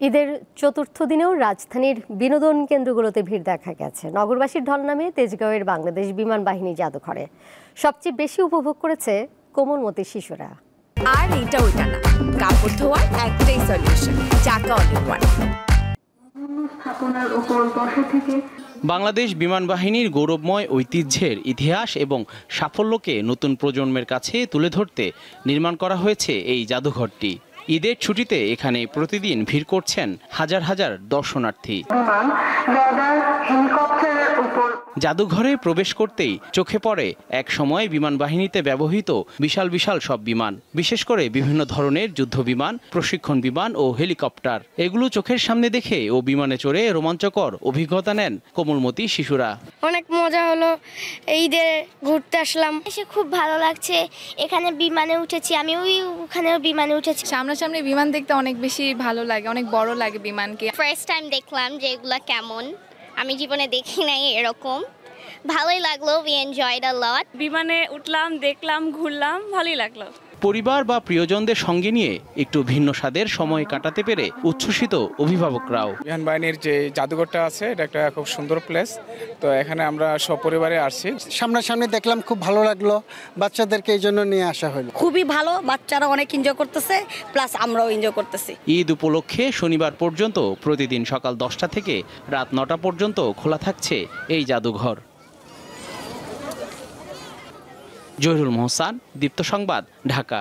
ঈদের চতুর্থ দিনেও রাজধানীর বিনোদন কেন্দ্রগুলোতে ভিড় দেখা গেছে। নগরবাসীর ঢল নামে তেজগাঁওয়ের বাংলাদেশ বিমান বাহিনী জাদুঘরে সবচেয়ে বেশি উপভোগ করেছে কোমলমতি শিশুরা। আর এটা ওইটা না, কাপড় ধোয়ার একটাই সলিউশন, চাকা অল-ইন-ওয়ান। বাংলাদেশ বিমান বাহিনীর গৌরবময় ঐতিহ্যের ইতিহাস এবং সাফল্যকে নতুন প্রজন্মের কাছে তুলে ধরতে নির্মাণ করা হয়েছে এই জাদুঘরটি। ঈদের ছুটিতে এখানে প্রতিদিন ভিড় করছেন হাজার হাজার দর্শনার্থী। জাদুঘরে প্রবেশ করতেই চোখে পড়ে এক সময় বিমান বাহিনীতে ব্যবহৃত বিশাল বিশাল সব বিমান, বিশেষ করে বিভিন্ন ধরনের যুদ্ধ বিমান, প্রশিক্ষণ বিমান ও হেলিকপ্টার। এগুলো চোখের সামনে দেখে ও বিমানে চড়ে রোমাঞ্চকর অভিজ্ঞতা নেন কোমলমতি শিশুরা। অনেক মজা হলো, ঈদে ঘুরতে আসলাম, এসে খুব ভালো লাগছে। এখানে বিমানে উঠেছি, আমি ওখানেও বিমানে উঠেছি। সামনাসামনি বিমান দেখতে অনেক বেশি ভালো লাগে, অনেক বড় লাগে বিমানকে। ফার্স্ট টাইম দেখলাম যে এগুলা কেমন, আমি জীবনে দেখি নাই এরকম। ভালোই লাগলো, উই এনজয়ড আ লট। বিমানে উঠলাম, দেখলাম, ঘুরলাম, ভালোই লাগলো। পরিবার বা প্রিয়জনদের সঙ্গে নিয়ে একটু ভিন্ন স্বাদের সময় কাটাতে পেরে উচ্ছ্বসিত অভিভাবকরাও। বিমান বাহিনীর যে জাদুঘরটা আছে এটা একটা খুব সুন্দর প্লেস, তো এখানে আমরা সপরিবারে আসছি। সামনাসামনি দেখলাম, খুব ভালো লাগলো, বাচ্চাদেরকে এই জন্য নিয়ে আসা হলো। খুবই ভালো, বাচ্চারা অনেক এনজয় করতেছে, প্লাস আমরাও এনজয় করতেছি। ঈদ উপলক্ষে শনিবার পর্যন্ত প্রতিদিন সকাল 10টা থেকে রাত 9টা পর্যন্ত খোলা থাকছে এই জাদুঘর। জহিরুল মোহসান, দীপ্ত সংবাদ, ঢাকা।